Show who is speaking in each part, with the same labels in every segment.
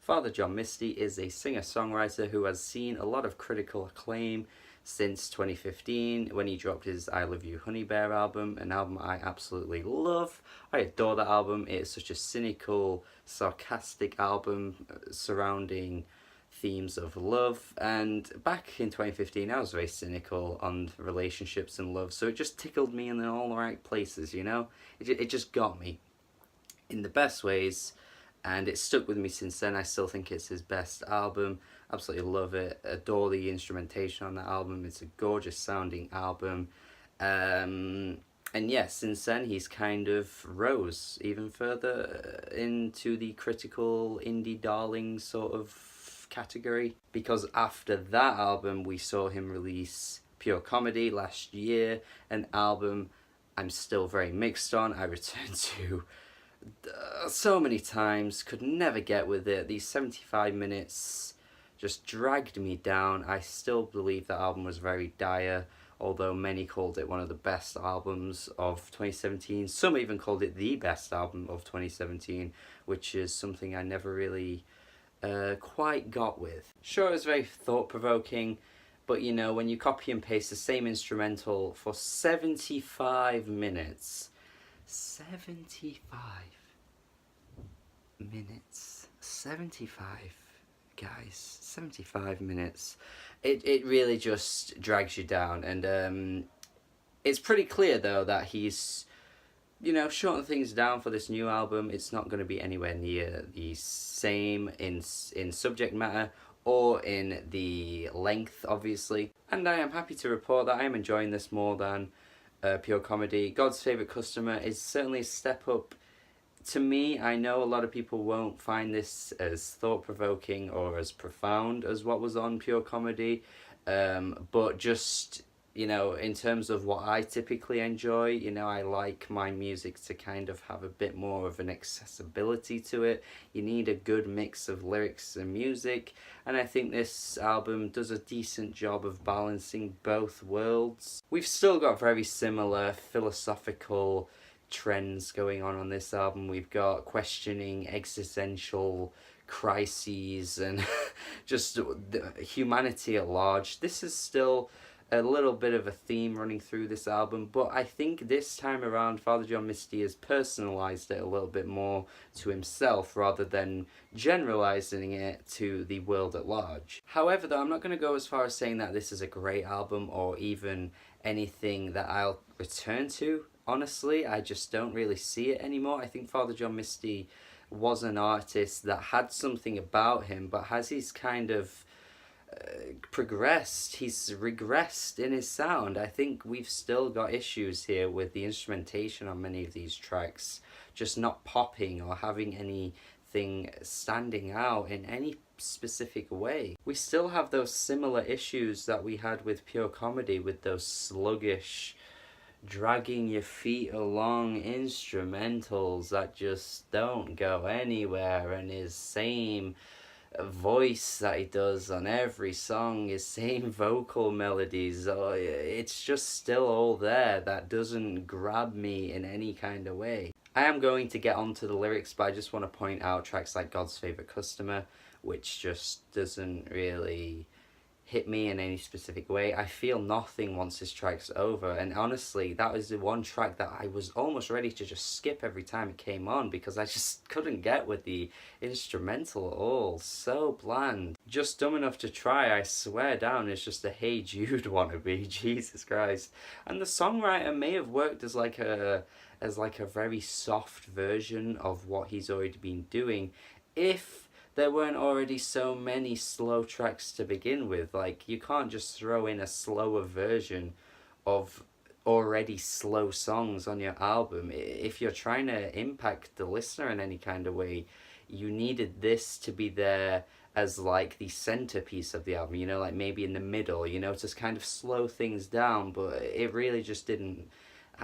Speaker 1: Father John Misty is a singer-songwriter who has seen a lot of critical acclaim since 2015 when he dropped his I Love You Honey Bear album, an album I absolutely love. I adore that album. It's such a cynical, sarcastic album surrounding themes of love, and back in 2015 I was very cynical on relationships and love, so it just tickled me in all the right places, you know? It just got me in the best ways, and it's stuck with me since then. I still think it's his best album. Absolutely love it. Adore the instrumentation on that album. It's a gorgeous sounding album. And yeah, since then he's kind of rose even further into the critical indie darling sort of category, because after that album we saw him release Pure Comedy last year, an album I'm still very mixed on. I returned to so many times, could never get with it. These 75 minutes just dragged me down. I still believe that album was very dire, although many called it one of the best albums of 2017. Some even called it the best album of 2017, which is something I never really quite got with. Sure, it was very thought-provoking, but you know, when you copy and paste the same instrumental for 75 minutes, 75 minutes, 75 guys, 75 minutes, it really just drags you down. And it's pretty clear though that he's, you know, shortened things down for this new album. It's not going to be anywhere near the same in subject matter or in the length, obviously, and I am happy to report that I am enjoying this more than Pure Comedy. God's Favourite Customer is certainly a step up. To me, I know a lot of people won't find this as thought-provoking or as profound as what was on Pure Comedy, but just, you know, in terms of what I typically enjoy, you know, I like my music to kind of have a bit more of an accessibility to it. You need a good mix of lyrics and music, and I think this album does a decent job of balancing both worlds. We've still got very similar philosophical trends going on this album. We've got questioning existential crises and just humanity at large. This is still a little bit of a theme running through this album, but I think this time around Father John Misty has personalised it a little bit more to himself rather than generalising it to the world at large. However though, I'm not going to go as far as saying that this is a great album or even anything that I'll return to. Honestly, I just don't really see it anymore. I think Father John Misty was an artist that had something about him, but as he's kind of progressed, he's regressed in his sound. I think we've still got issues here with the instrumentation on many of these tracks just not popping or having anything standing out in any specific way. We still have those similar issues that we had with Pure Comedy, with those sluggish, dragging your feet along instrumentals that just don't go anywhere, and his same voice that he does on every song, his same vocal melodies. It's just still all there. That doesn't grab me in any kind of way. I am going to get onto the lyrics, but I just want to point out tracks like God's Favourite Customer, which just doesn't really hit me in any specific way. I feel nothing once this track's over, and honestly that was the one track that I was almost ready to just skip every time it came on because I just couldn't get with the instrumental at all. So bland, just dumb enough to try. I swear down it's just a Hey Jude wannabe. Jesus Christ. And the songwriter may have worked as like a very soft version of what he's already been doing if there weren't already so many slow tracks to begin with. Like, you can't just throw in a slower version of already slow songs on your album. If you're trying to impact the listener in any kind of way, you needed this to be there as like the centerpiece of the album, you know, like maybe in the middle, you know, to kind of slow things down, but it really just didn't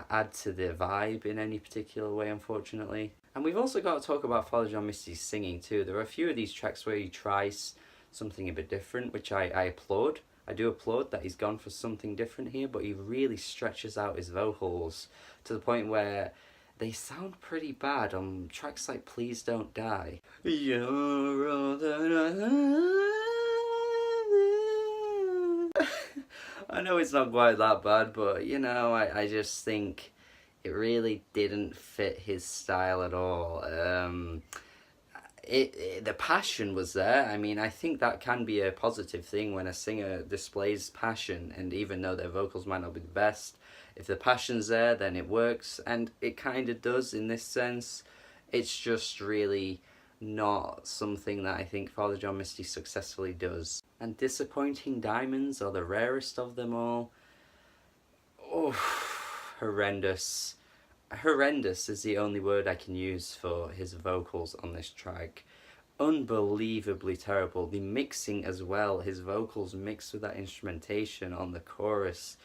Speaker 1: add to the vibe in any particular way, unfortunately. And we've also got to talk about Father John Misty's singing too. There are a few of these tracks where he tries something a bit different, which I applaud. I do applaud that he's gone for something different here, but he really stretches out his vocals to the point where they sound pretty bad on tracks like Please Don't Die. You're all that I know it's not quite that bad, but you know, I just think it really didn't fit his style at all. The passion was there. I mean, I think that can be a positive thing when a singer displays passion, and even though their vocals might not be the best, if the passion's there, then it works, and it kind of does in this sense. It's just really not something that I think Father John Misty successfully does. And Disappointing Diamonds are the rarest of them all. Oh, horrendous. Horrendous is the only word I can use for his vocals on this track. Unbelievably terrible. The mixing as well, his vocals mixed with that instrumentation on the chorus.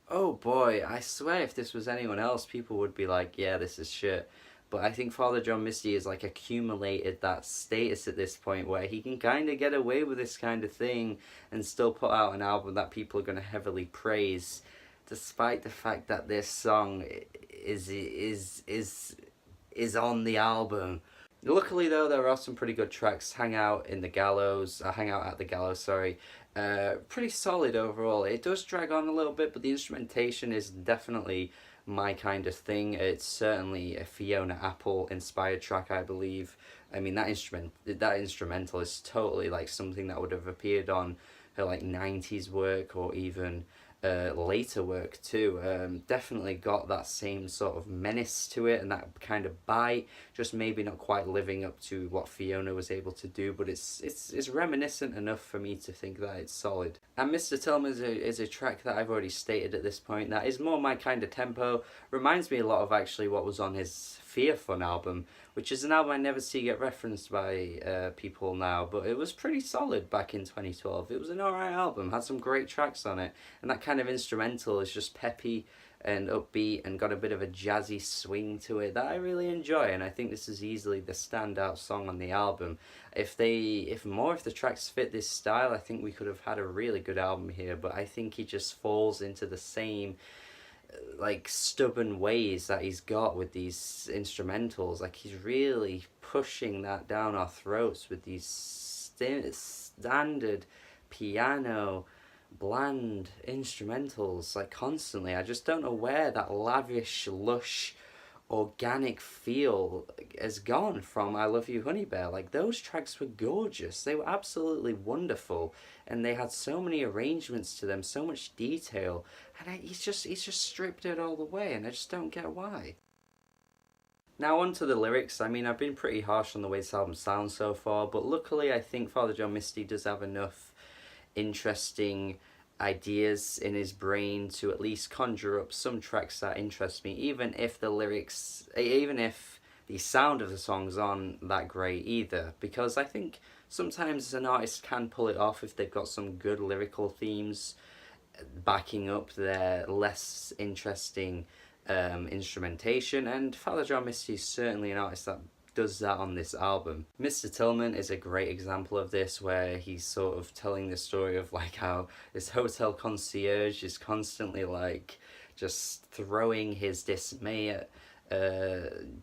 Speaker 1: Oh boy, I swear if this was anyone else, people would be like, yeah, this is shit. But I think Father John Misty has like accumulated that status at this point where he can kind of get away with this kind of thing and still put out an album that people are going to heavily praise, despite the fact that this song is on the album. Luckily though, there are some pretty good tracks. Hangout at the Gallows, sorry. Pretty solid overall. It does drag on a little bit, but the instrumentation is definitely my kind of thing. It's certainly a Fiona Apple inspired track, I believe. I mean, that instrumental is totally like something that would have appeared on her like 90s work or even later work too. Definitely got that same sort of menace to it and that kind of bite, just maybe not quite living up to what Fiona was able to do, but it's reminiscent enough for me to think that it's solid. And Mr. Tillman is a track that I've already stated at this point that is more my kind of tempo. Reminds me a lot of actually what was on his Fear Fun album, which is an album I never see get referenced by people now, but it was pretty solid back in 2012. It was an alright album, had some great tracks on it, and that kind of instrumental is just peppy and upbeat and got a bit of a jazzy swing to it that I really enjoy, and I think this is easily the standout song on the album. If the tracks fit this style, I think we could have had a really good album here, but I think he just falls into the same like stubborn ways that he's got with these instrumentals. Like he's really pushing that down our throats with these standard piano bland instrumentals like constantly. I just don't know where that lavish, lush, organic feel has gone from I Love You Honey Bear. Like those tracks were gorgeous, they were absolutely wonderful, and they had so many arrangements to them, so much detail, and he's just stripped it all away, and I just don't get why. Now on to the lyrics. I mean, I've been pretty harsh on the way this album sounds so far, but luckily I think Father John Misty does have enough interesting ideas in his brain to at least conjure up some tracks that interest me, even if the sound of the songs aren't that great either, because I think sometimes an artist can pull it off if they've got some good lyrical themes backing up their less interesting instrumentation, and Father John Misty is certainly an artist that does that on this album. Mr. Tillman is a great example of this, where he's sort of telling the story of like how this hotel concierge is constantly like just throwing his dismay at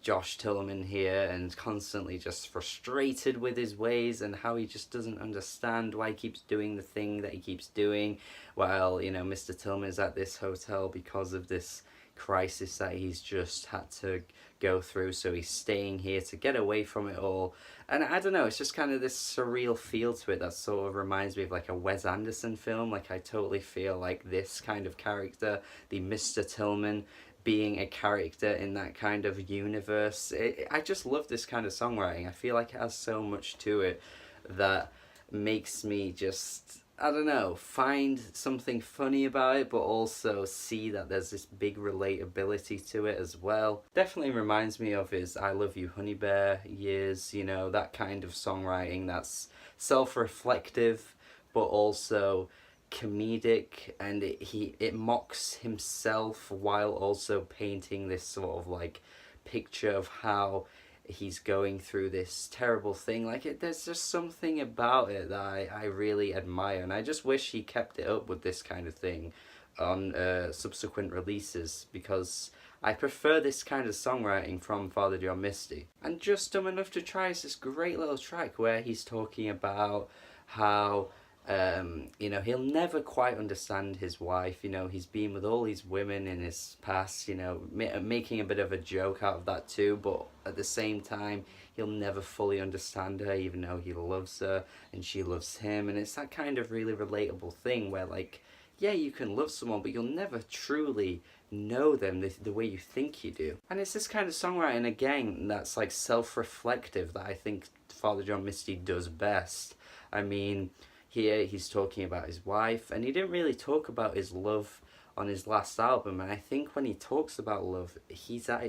Speaker 1: Josh Tillman here, and constantly just frustrated with his ways and how he just doesn't understand why he keeps doing the thing that he keeps doing, while, you know, Mr. Tillman is at this hotel because of this crisis that he's just had to go through, so he's staying here to get away from it all. And I don't know, it's just kind of this surreal feel to it that sort of reminds me of like a Wes Anderson film. Like I totally feel like this kind of character, the Mr. Tillman, being a character in that kind of universe. I just love this kind of songwriting. I feel like it has so much to it that makes me just, I don't know, find something funny about it, but also see that there's this big relatability to it as well. Definitely reminds me of his I Love You Honey Bear years, you know, that kind of songwriting that's self-reflective, but also comedic, and it mocks himself while also painting this sort of like picture of how he's going through this terrible thing. Like there's just something about it that I really admire, and I just wish he kept it up with this kind of thing on subsequent releases, because I prefer this kind of songwriting from Father John Misty. And Just Dumb Enough to Try is this great little track where he's talking about how he'll never quite understand his wife. He's been with all these women in his past, making a bit of a joke out of that too, but at the same time, he'll never fully understand her, even though he loves her and she loves him. And it's that kind of really relatable thing where, like, yeah, you can love someone, but you'll never truly know them the way you think you do. And it's this kind of songwriting, again, that's like self-reflective, that I think Father John Misty does best. I mean, here he's talking about his wife, and he didn't really talk about his love on his last album. And I think when he talks about love, he is at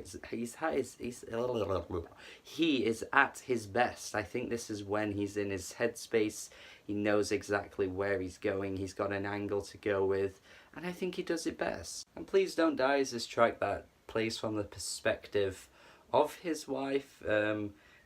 Speaker 1: his best. I think this is when he's in his headspace. He knows exactly where he's going. He's got an angle to go with, and I think he does it best. And Please Don't Die is this track that plays from the perspective of his wife,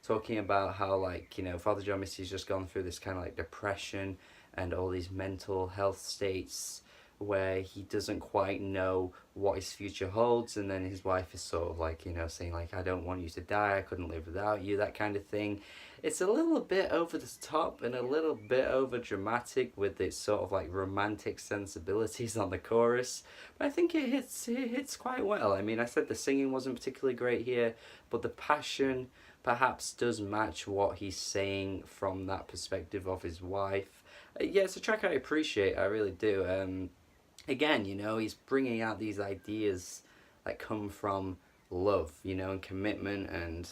Speaker 1: talking about how, like, Father John Misty's just gone through this kind of like depression and all these mental health states where he doesn't quite know what his future holds, and then his wife is sort of like, saying like, I don't want you to die, I couldn't live without you, that kind of thing. It's a little bit over the top and a little bit over dramatic with its sort of like romantic sensibilities on the chorus, but I think it hits quite well. I mean, I said the singing wasn't particularly great here, but the passion perhaps does match what he's saying from that perspective of his wife. Yeah, it's a track I appreciate, I really do. Again, he's bringing out these ideas that come from love, and commitment and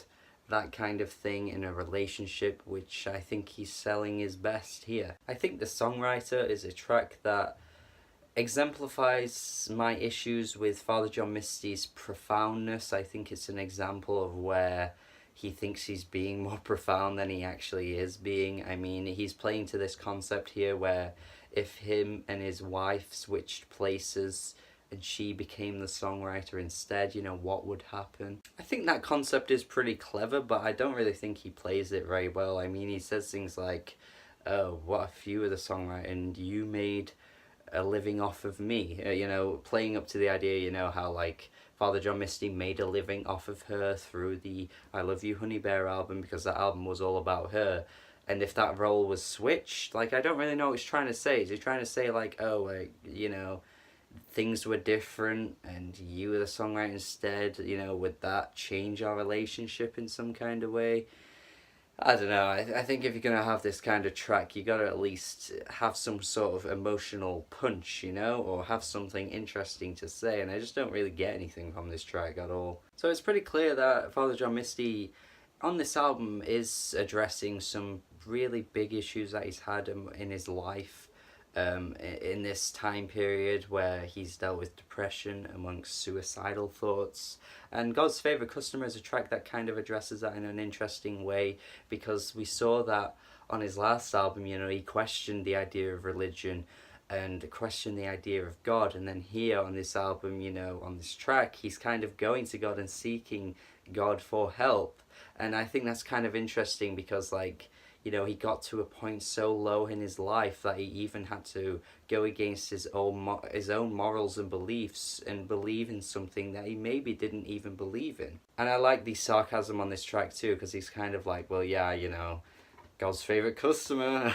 Speaker 1: that kind of thing in a relationship, which I think he's selling his best here. I think The Songwriter is a track that exemplifies my issues with Father John Misty's profoundness. I think it's an example of where he thinks he's being more profound than he actually is being. I mean, he's playing to this concept here where if him and his wife switched places and she became the songwriter instead, what would happen? I think that concept is pretty clever, but I don't really think he plays it very well. I mean, he says things like, oh, what if you were the songwriter and you made a living off of me? Playing up to the idea, how like Father John Misty made a living off of her through the I Love You Honey Bear album, because that album was all about her. And if that role was switched, like, I don't really know what he's trying to say. Is he trying to say, like, oh, like, things were different and you were the songwriter instead, would that change our relationship in some kind of way? I don't know. I think if you're going to have this kind of track, you got to at least have some sort of emotional punch, or have something interesting to say. And I just don't really get anything from this track at all. So it's pretty clear that Father John Misty on this album is addressing some really big issues that he's had in his life, in this time period where he's dealt with depression amongst suicidal thoughts. And God's Favourite Customer is a track that kind of addresses that in an interesting way, because we saw that on his last album, he questioned the idea of religion and questioned the idea of God. And then here on this album, on this track, he's kind of going to God and seeking God for help. And I think that's kind of interesting because, like, he got to a point so low in his life that he even had to go against his own morals and beliefs and believe in something that he maybe didn't even believe in. And I like the sarcasm on this track too, because he's kind of like, well, yeah, God's favourite customer,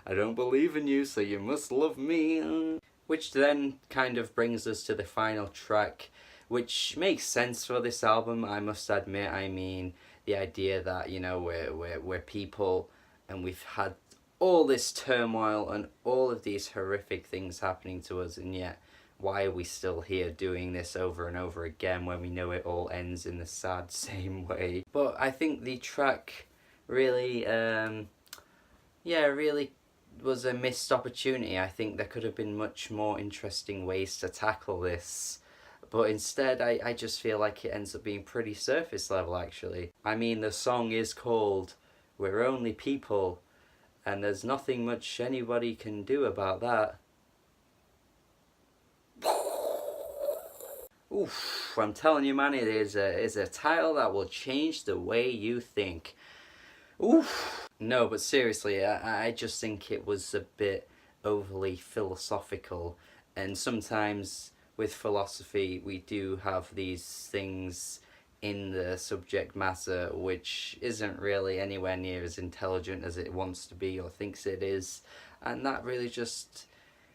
Speaker 1: I don't believe in you, so you must love me. Which then kind of brings us to the final track, which makes sense for this album, I must admit. I mean, the idea that, we're people and we've had all this turmoil and all of these horrific things happening to us, and yet why are we still here doing this over and over again when we know it all ends in the sad same way? But I think the track really, really was a missed opportunity. I think there could have been much more interesting ways to tackle this. But instead, I just feel like it ends up being pretty surface level, actually. I mean, the song is called We're Only People, and there's nothing much anybody can do about that. Oof, I'm telling you, man, it is a title that will change the way you think. Oof. No, but seriously, I just think it was a bit overly philosophical And sometimes with philosophy, we do have these things in the subject matter which isn't really anywhere near as intelligent as it wants to be or thinks it is, and that really just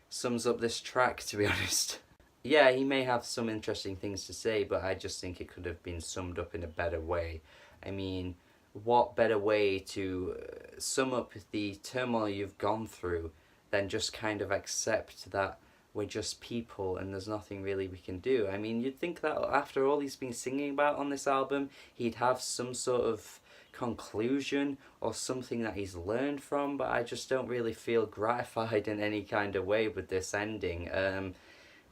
Speaker 1: sums up this track, to be honest. Yeah, he may have some interesting things to say, but I just think it could have been summed up in a better way. I mean, what better way to sum up the turmoil you've gone through than just kind of accept that we're just people and there's nothing really we can do? I mean, you'd think that after all he's been singing about on this album, he'd have some sort of conclusion or something that he's learned from, but I just don't really feel gratified in any kind of way with this ending.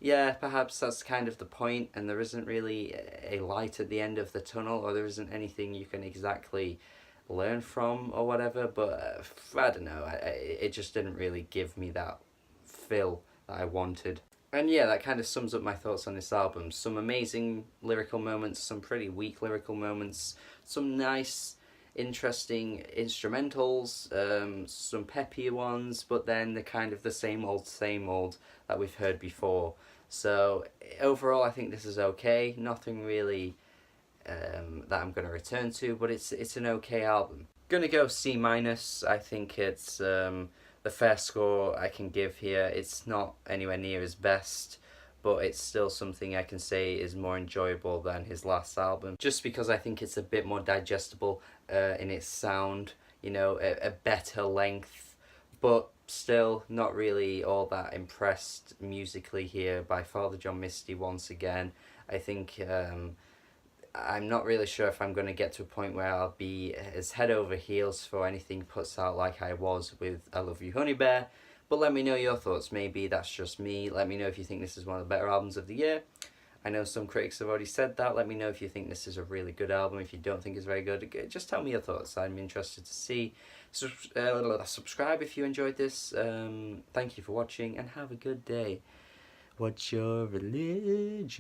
Speaker 1: Yeah, perhaps that's kind of the point, and there isn't really a light at the end of the tunnel, or there isn't anything you can exactly learn from or whatever, but I don't know, it just didn't really give me that feel that I wanted. And yeah, that kind of sums up my thoughts on this album. Some amazing lyrical moments, some pretty weak lyrical moments, some nice, interesting instrumentals, some peppier ones, but then the kind of the same old that we've heard before. So overall, I think this is okay. Nothing really that I'm going to return to, but it's an okay album. Gonna go C minus. I think it's the fair score I can give here. It's not anywhere near his best, but it's still something I can say is more enjoyable than his last album, just because I think it's a bit more digestible in its sound, you know, a better length, but still not really all that impressed musically here by Father John Misty once again. I think I'm not really sure if I'm going to get to a point where I'll be as head over heels for anything he puts out like I was with I Love You Honey Bear, but let me know your thoughts. Maybe that's just me. Let me know if you think this is one of the better albums of the year. I know some critics have already said that. Let me know if you think this is a really good album. If you don't think it's very good, just tell me your thoughts. I'm interested to see. Subscribe if you enjoyed this. Thank you for watching and have a good day. What's your religion?